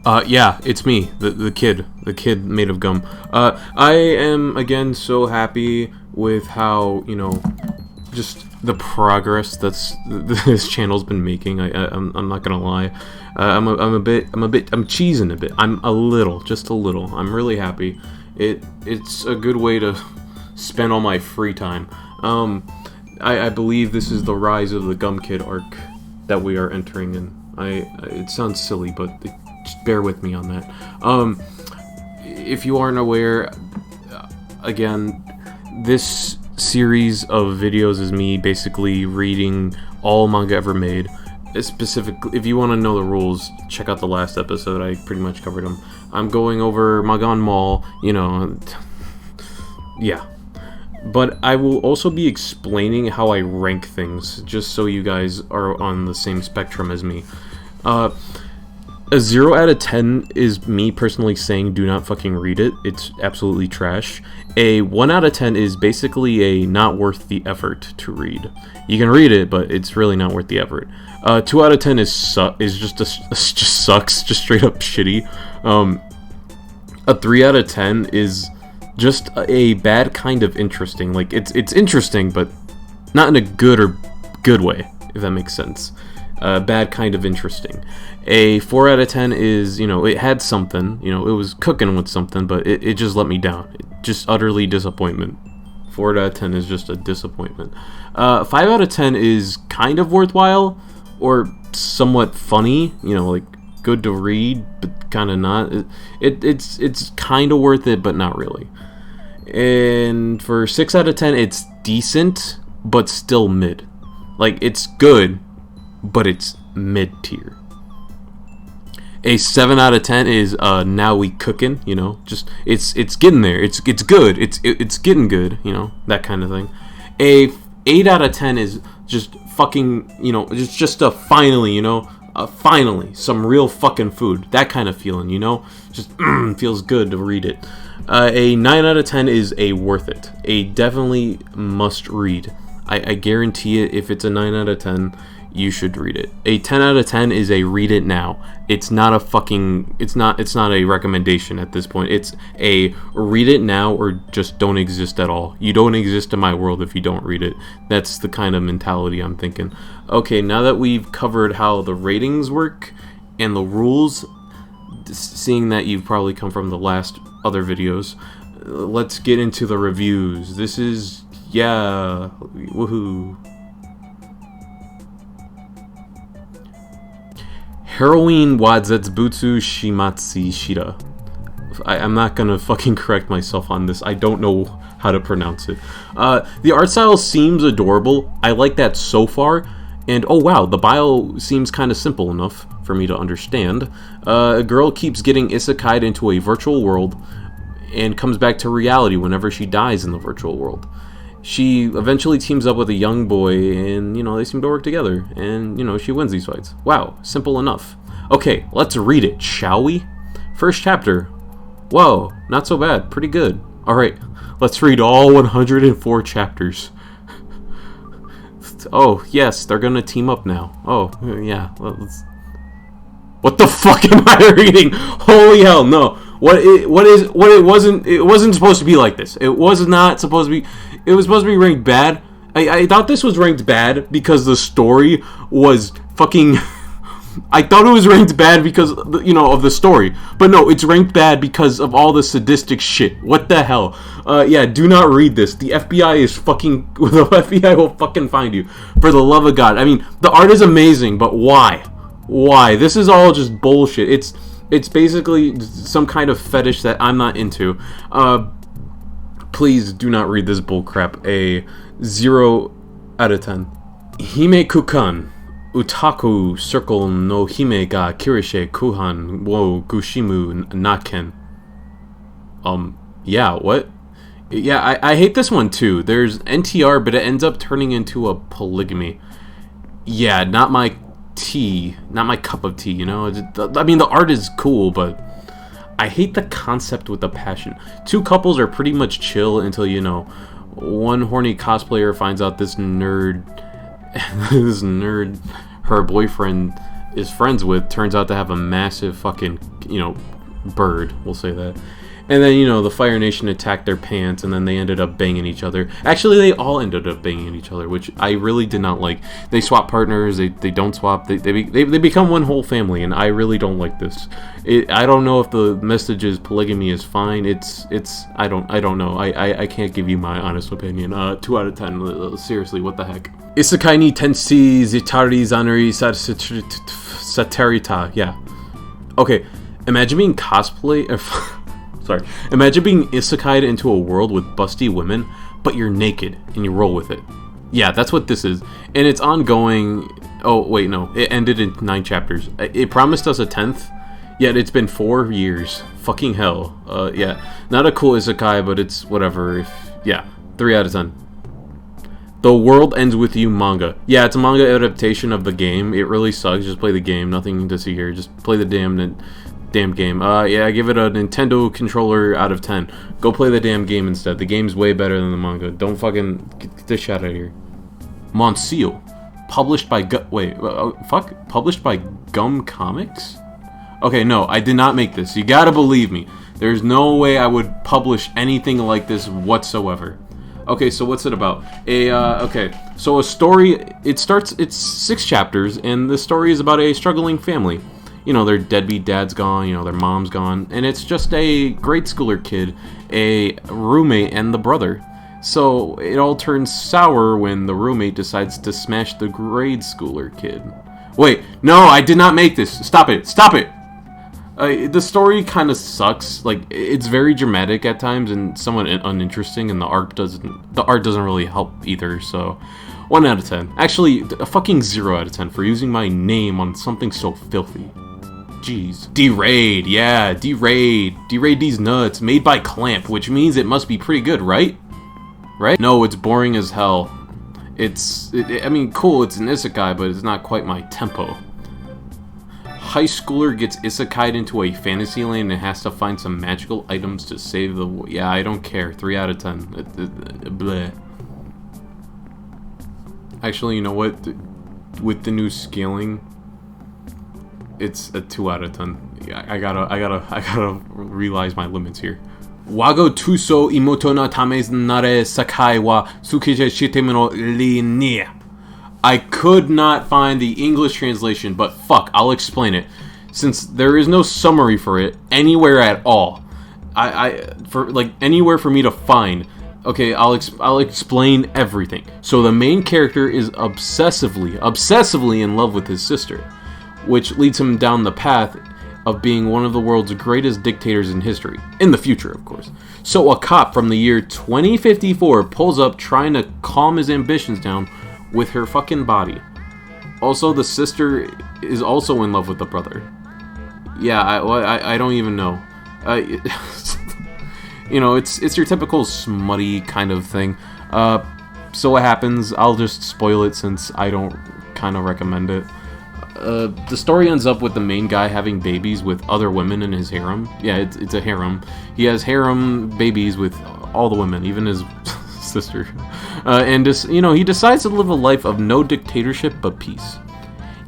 Yeah, it's me, the kid made of gum. I am again so happy with how, you know, just the progress that's this channel's been making. I'm not gonna lie. I'm cheesing a bit. Just a little. I'm really happy. It's a good way to spend all my free time. I believe this is the rise of the Gum Kid arc that we are entering in. It sounds silly, but just bear with me on that. If you aren't aware, again, this series of videos is me basically reading all manga ever made. Specifically, if you want to know the rules, check out the last episode. I pretty much covered them. I'm going over Magan Mall, you know, yeah. But I will also be explaining how I rank things, just so you guys are on the same spectrum as me. A 0 out of 10 is me personally saying do not fucking read it. It's absolutely trash. A 1 out of 10 is basically a not worth the effort to read. You can read it, but it's really not worth the effort. 2 out of 10 is just sucks, just straight up shitty. A 3 out of 10 is just a bad kind of interesting. Like it's interesting, but not in a good way, if that makes sense. Bad kind of interesting. A 4 out of 10 is, you know, it had something, you know, it was cooking with something, but it just let me down. Just utterly disappointment. 4 out of 10 is just a disappointment. 5 out of 10 is kind of worthwhile, or somewhat funny, you know, like good to read, but kind of not. It's kind of worth it, but not really. And for 6 out of 10, it's decent, but still mid. Like, it's good, but it's mid-tier. A 7 out of 10 is now we cooking, you know, just it's getting there. It's good. It's getting good, you know, that kind of thing. A 8 out of 10 is just fucking, you know, it's just a finally, you know, finally some real fucking food. That kind of feeling, you know, just feels good to read it. A 9 out of 10 is a worth it. A definitely must read. I guarantee it. If it's a 9 out of 10, you should read it. A 10 out of 10 is a read it now. It's not a fucking, it's not a recommendation at this point. It's a read it now or just don't exist at all. You don't exist in my world if you don't read it. That's the kind of mentality I'm thinking. Okay, now that we've covered how the ratings work and the rules, seeing that you've probably come from the last other videos, let's get into the reviews. This is, yeah, woohoo. Heroine wa Zetsubou shimatsu shita. I'm not gonna fucking correct myself on this. I don't know how to pronounce it. The art style seems adorable. I like that so far. And oh wow, the bio seems kind of simple enough for me to understand. A girl keeps getting isekai'd into a virtual world and comes back to reality whenever she dies in the virtual world. She eventually teams up with a young boy, and, you know, they seem to work together, and, you know, she wins these fights. Wow, simple enough. Okay, let's read it, shall we? First chapter. Whoa, not so bad, pretty good. Alright, let's read all 104 chapters. Oh, yes, they're gonna team up now. Oh, yeah, let's... What the fuck am I reading? Holy hell, no. It wasn't supposed to be like this. It was not supposed to be... It was supposed to be ranked bad. I thought this was ranked bad because the story was fucking... I thought it was ranked bad because, you know, of the story. But no, it's ranked bad because of all the sadistic shit. What the hell? Yeah, do not read this. The FBI is fucking... The FBI will fucking find you. For the love of God. I mean, the art is amazing, but why? Why? This is all just bullshit. It's basically some kind of fetish that I'm not into. Please do not read this bullcrap. A 0 out of 10. Hime Koukan. Otaku circle no Hime ga Kareshi Kuhan wo Goshomou naken. Yeah, what? Yeah, I hate this one too. There's NTR, but it ends up turning into a polygamy. Yeah, not my tea. Not my cup of tea, you know? I mean, the art is cool, but I hate the concept with a passion. Two couples are pretty much chill until, you know, one horny cosplayer finds out this nerd, her boyfriend, is friends with turns out to have a massive fucking, bird, we'll say that. And then, the Fire Nation attacked their pants, and then they ended up banging each other. Actually, they all ended up banging each other, which I really did not like. They swap partners, they don't swap, they become one whole family, and I really don't like this. I don't know if the message is polygamy is fine. I don't know. I can't give you my honest opinion. 2 out of 10. Seriously, what the heck? Isekai ni Tensei Zitari Zanari Sareta. Yeah. Okay, imagine being Imagine being isekai'd into a world with busty women, but you're naked, and you roll with it. Yeah, that's what this is. And it's ongoing... Oh, wait, no. It ended in 9 chapters. It promised us a 10th, yet it's been 4 years. Fucking hell. Yeah. Not a cool isekai, but it's whatever. Yeah, 3 out of 10. The World Ends With You manga. Yeah, it's a manga adaptation of the game. It really sucks. Just play the game. Nothing to see here. Just play the damn game. Yeah, I give it a Nintendo controller out of 10. Go play the damn game instead. The game's way better than the manga. Don't fucking get this shit out of here. Mon Seul, published by published by Gum Comics? Okay, no, I did not make this. You gotta believe me. There's no way I would publish anything like this whatsoever. Okay, so what's it about? Okay, so a story. It's 6 chapters, and the story is about a struggling family. Their deadbeat dad's gone, their mom's gone, and it's just a grade schooler kid, a roommate, and the brother. So it all turns sour when the roommate decides to smash the grade schooler kid. Wait, no, I did not make this. Stop it. The story kind of sucks. Like, it's very dramatic at times and somewhat uninteresting, and the art doesn't really help either. So 1 out of 10. Actually, a fucking 0 out of 10 for using my name on something so filthy. Jeez. DERAYD, yeah, DERAYD. DERAYD these nuts, made by Clamp, which means it must be pretty good, right? Right? No, it's boring as hell. I mean, cool, it's an isekai, but it's not quite my tempo. High schooler gets isekai'd into a fantasy land and has to find some magical items to save the world. Yeah, I don't care. 3 out of 10. Bleh. Actually, you know what? With the new scaling, it's a 2 out of 10. I gotta realize my limits here. Waga Tousou Imouto na Tame nara Sekai wa Shukusei shitemo no ni. I could not find the English translation, but fuck, I'll explain it. Since there is no summary for it anywhere at all, anywhere for me to find. Okay, I'll explain everything. So the main character is obsessively in love with his sister, which leads him down the path of being one of the world's greatest dictators in history. In the future, of course. So a cop from the year 2054 pulls up trying to calm his ambitions down with her fucking body. Also, the sister is also in love with the brother. Yeah, I don't even know. It's your typical smutty kind of thing. So what happens? I'll just spoil it since I don't kind of recommend it. The story ends up with the main guy having babies with other women in his harem. Yeah, it's a harem. He has harem babies with all the women, even his sister. And he decides to live a life of no dictatorship but peace.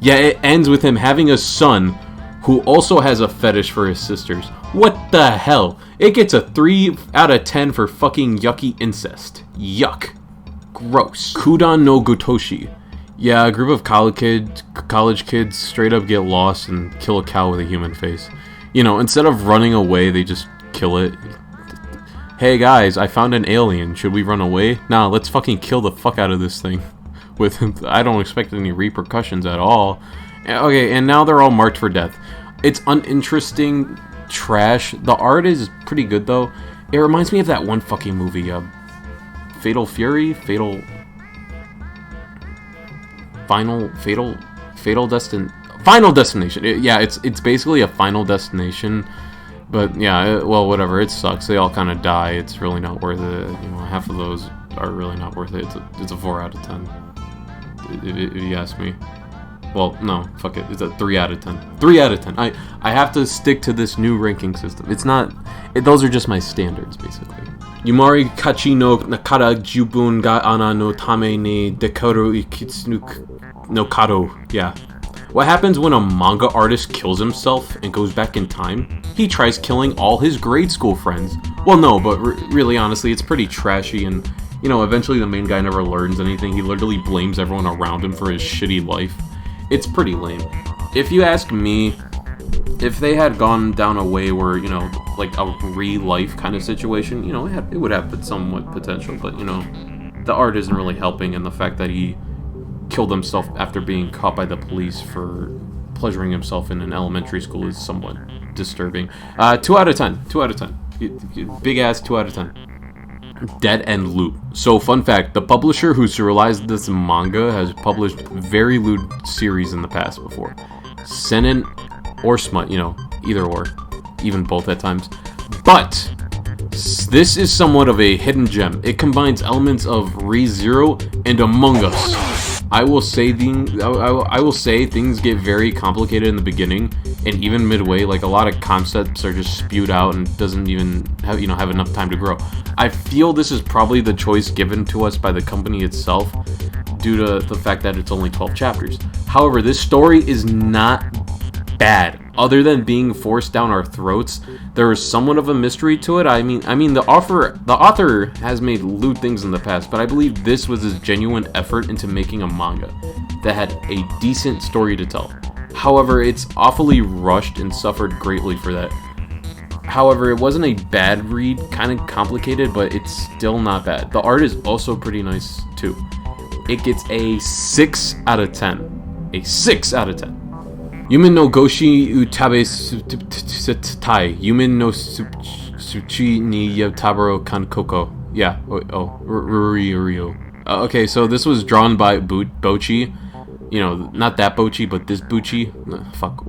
Yeah, it ends with him having a son who also has a fetish for his sisters. What the hell? It gets a 3 out of 10 for fucking yucky incest. Yuck. Gross. Kudan no Gotoshi. Yeah, a group of college kids straight up get lost and kill a cow with a human face. Instead of running away, they just kill it. Hey guys, I found an alien. Should we run away? Nah, let's fucking kill the fuck out of this thing. I don't expect any repercussions at all. Okay, and now they're all marked for death. It's uninteresting trash. The art is pretty good though. It reminds me of that one fucking movie, Fatal Fury? Final Destination. It's basically a Final Destination. But yeah, well, whatever. It sucks. They all kind of die. It's really not worth it. Half of those are really not worth it. It's a 4 out of 10. If you ask me. Well, no, fuck it. It's a 3 out of 10. 3 out of 10. I have to stick to this new ranking system. It's not. Those are just my standards, basically. Yumari Kachi no Nakatta Jibun ga ana no Tame ni Dekoru Ikitsu no Kado. Yeah. What happens when a manga artist kills himself and goes back in time? He tries killing all his grade school friends. Well, no, but really, honestly, it's pretty trashy, and, you know, eventually the main guy never learns anything. He literally blames everyone around him for his shitty life. It's pretty lame. If you ask me, if they had gone down a way where, you know, like a real-life kind of situation, you know, it would have somewhat potential, but, you know, the art isn't really helping, and the fact that he killed himself after being caught by the police for pleasuring himself in an elementary school is somewhat disturbing. 2 out of 10. 2 out of 10. Big ass 2 out of 10. Dead End Loop. So, fun fact, the publisher who serialized this manga has published very lewd series in the past before. Seinen or smut, you know, either or. Even both at times. But this is somewhat of a hidden gem. It combines elements of Re:Zero and Among Us. I will say things get very complicated in the beginning, and even midway, like a lot of concepts are just spewed out and doesn't even have enough time to grow. I feel this is probably the choice given to us by the company itself, due to the fact that it's only 12 chapters. However, this story is not bad. Other than being forced down our throats, there is somewhat of a mystery to it. I mean, the author has made lewd things in the past, but I believe this was his genuine effort into making a manga that had a decent story to tell. However, it's awfully rushed and suffered greatly for that. However, it wasn't a bad read, kind of complicated, but it's still not bad. The art is also pretty nice too. It gets a 6 out of 10. A 6 out of 10. Yumen no Goshi utabe tai. Yumen no suchi ni yataburo kan koko. Yeah. Ryo. Okay, so this was drawn by Bochi. You know, not that Bochi, but this Bochi. Fuck.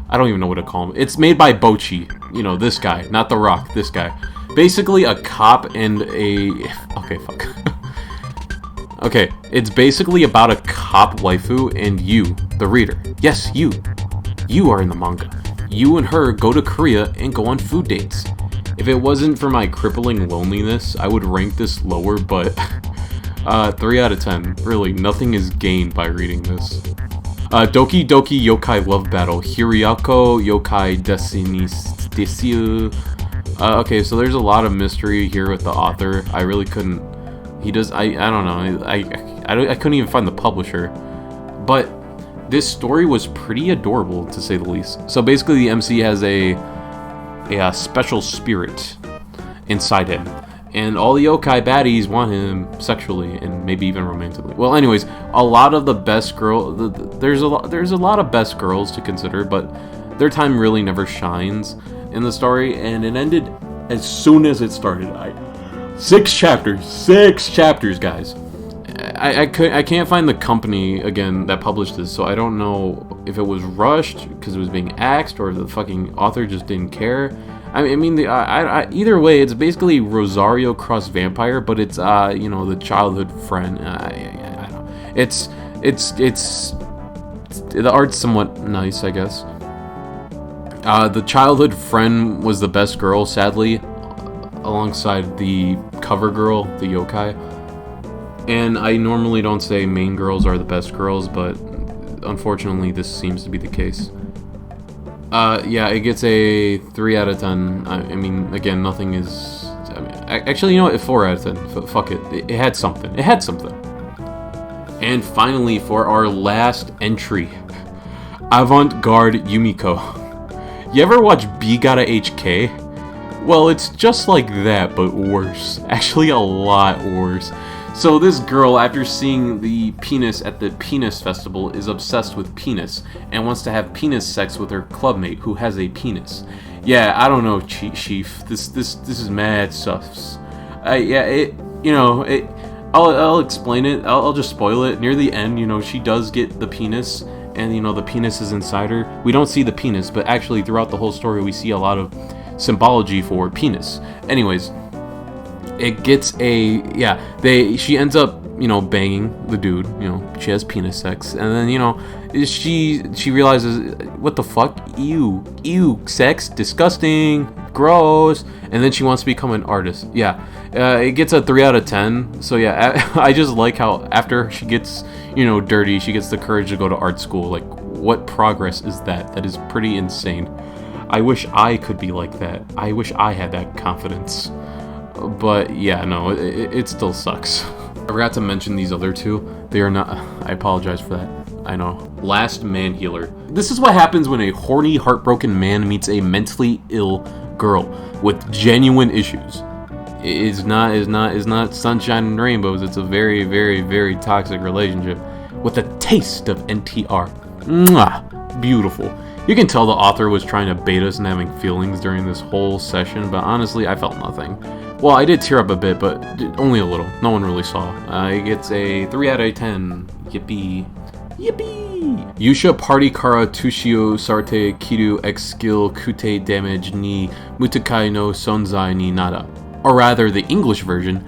I don't even know what to call him. It's made by Bochi. You know, this guy. Not The Rock. This guy. Basically a cop and a... Okay, fuck. Okay, it's basically about a cop waifu and you, the reader. Yes, you. You are in the manga. You and her go to Korea and go on food dates. If it wasn't for my crippling loneliness, I would rank this lower, but 3 out of 10. Really, nothing is gained by reading this. Doki Doki Yokai Love Battle. Hiriako Yokai Desiu. Okay, so there's a lot of mystery here with the author. I really couldn't... He does... I don't know. I couldn't even find the publisher. But this story was pretty adorable, to say the least. So basically, the MC has a special spirit inside him. And all the yokai baddies want him sexually and maybe even romantically. Well, anyways, a lot of the best there's a lot of best girls to consider, but their time really never shines in the story, and it ended as soon as it started. 6 chapters, guys. I can't find the company again that published this, so I don't know if it was rushed because it was being axed or the fucking author just didn't care. I mean, either way, it's basically Rosario cross vampire, but it's you know, the childhood friend. I don't know. It's the art's somewhat nice, I guess. The childhood friend was the best girl, sadly, alongside the cover girl, the yokai. And I normally don't say main girls are the best girls, but unfortunately this seems to be the case. Yeah, it gets a 3 out of 10. I mean, again, nothing is... I mean, actually, you know what? 4 out of 10. Fuck it. It had something. It had something. And finally, for our last entry, Avant-garde Yumeko. You ever watch B Gotta HK? Well, it's just like that, but worse. Actually, a lot worse. So this girl, after seeing the penis at the penis festival, is obsessed with penis and wants to have penis sex with her clubmate who has a penis. Yeah, I don't know, Chief. This is mad suffs. I'll explain it. I'll just spoil it. Near the end, you know, she does get the penis, and you know the penis is inside her. We don't see the penis, but actually throughout the whole story, we see a lot of symbology for penis. Anyways. It gets she ends up, you know, banging the dude, you know, she has penis sex, and then, you know, she realizes, what the fuck, ew, sex, disgusting, gross, and then she wants to become an artist. It gets a 3 out of 10, so yeah, I just like how after she gets, you know, dirty, she gets the courage to go to art school. Like, what progress is that? That is pretty insane. I wish I could be like that. I wish I had that confidence. But yeah, no, it still sucks. I forgot to mention these other two. They are not... I apologize for that. I know. Last Man Healer. This is what happens when a horny, heartbroken man meets a mentally ill girl with genuine issues. It's not sunshine and rainbows. It's a very, very, very toxic relationship with a taste of NTR. Mwah! Beautiful. You can tell the author was trying to bait us and having feelings during this whole session, but honestly, I felt nothing. Well, I did tear up a bit, but only a little. No one really saw. It gets a 3 out of 10. Yippee. Yippee! Yuusha Party Kara Tushio Sarte Kiru X Skill Kotei Damage ni Mutakai no Sonzai ni Nara. Or rather, the English version.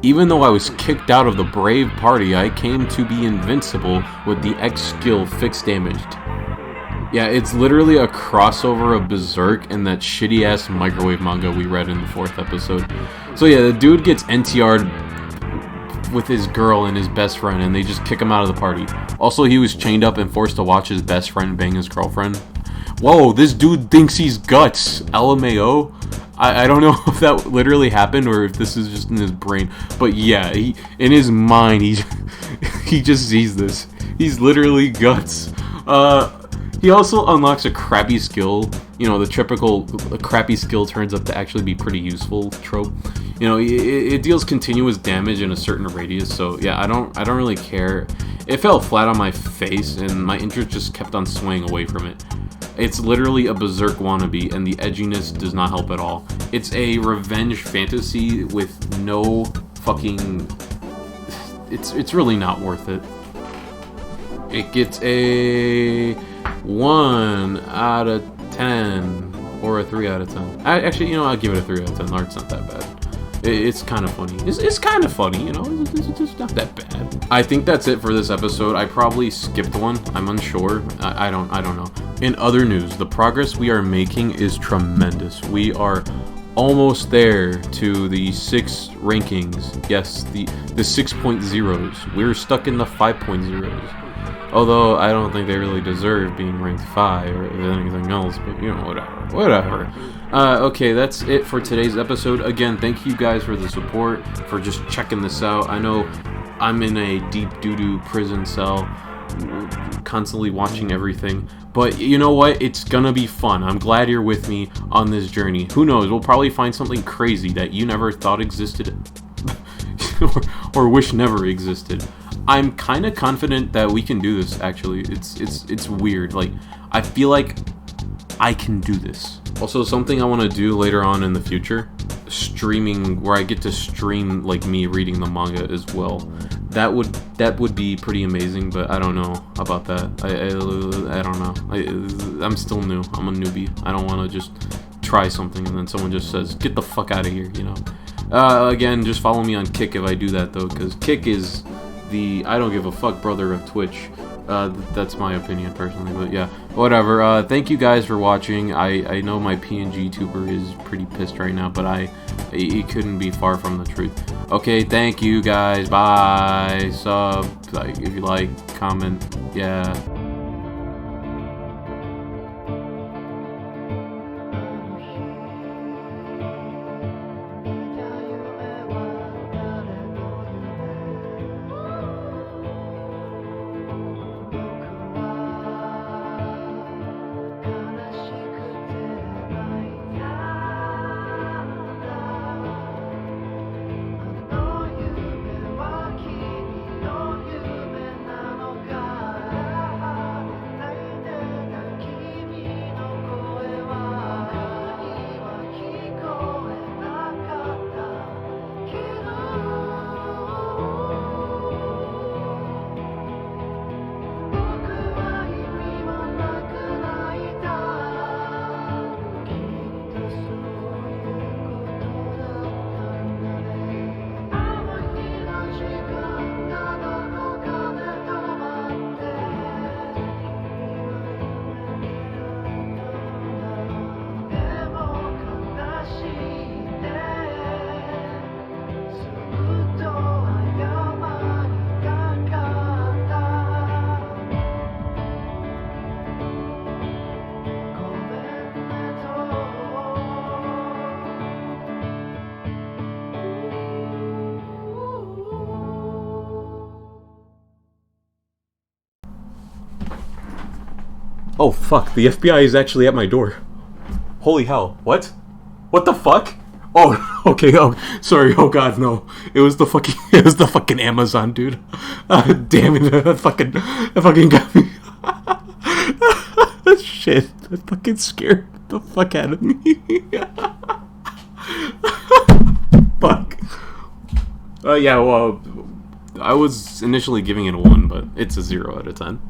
Even though I was kicked out of the Brave Party, I came to be invincible with the X skill fixed damaged. Yeah, it's literally a crossover of Berserk and that shitty ass microwave manga we read in the 4th episode. So yeah, the dude gets NTR'd with his girl and his best friend, and they just kick him out of the party. Also, he was chained up and forced to watch his best friend bang his girlfriend. Whoa, this dude thinks he's Guts. LMAO? I don't know if that literally happened or if this is just in his brain. But yeah, in his mind, he just sees this. He's literally Guts. He also unlocks a crappy skill. You know, the typical crappy skill turns out to actually be pretty useful trope. You know, it deals continuous damage in a certain radius. So yeah, I don't really care. It fell flat on my face, and my interest just kept on swaying away from it. It's literally a Berserk wannabe, and the edginess does not help at all. It's a revenge fantasy with no fucking... It's really not worth it. It gets a 1 out of 10, or a 3 out of 10. Actually, you know, I'll give it a 3 out of 10. The art's not that bad. It's kind of funny. It's kind of funny, you know. It's not that bad. I think that's it for this episode. I probably skipped one. I'm unsure. I don't know. In other news, the progress we are making is tremendous. We are almost there to the 6 rankings. Yes, the 6.0s. We're stuck in the 5.0s. Although I don't think they really deserve being ranked 5 or anything else, but you know, whatever. Okay, that's it for today's episode. Again, thank you guys for the support, for just checking this out. I know I'm in a deep doo-doo prison cell, constantly watching everything, but you know what? It's gonna be fun. I'm glad you're with me on this journey. Who knows? We'll probably find something crazy that you never thought existed or wish never existed. I'm kind of confident that we can do this, actually. It's weird. Like, I feel like I can do this. Also, something I want to do later on in the future, streaming, where I get to stream, like, me reading the manga as well. That would be pretty amazing, but I don't know about that. I don't know. I'm still new. I'm a newbie. I don't want to just try something and then someone just says, get the fuck out of here, you know? Again, just follow me on Kick if I do that, though, because Kick is the I don't give a fuck brother of Twitch. That's my opinion personally, but yeah, whatever. Thank you guys for watching. I know my PNG tuber is pretty pissed right now, but it couldn't be far from the truth. Okay, thank you guys. Bye. Sub, like, if you like, comment. Yeah. Oh fuck, the FBI is actually at my door. Holy hell, what? What the fuck? Oh, okay, oh, sorry, oh god, no. It was the fucking Amazon, dude. Damn it, that fucking got me. Shit, that fucking scared the fuck out of me. Fuck. Yeah, well, I was initially giving it a 1, but it's a 0 out of 10.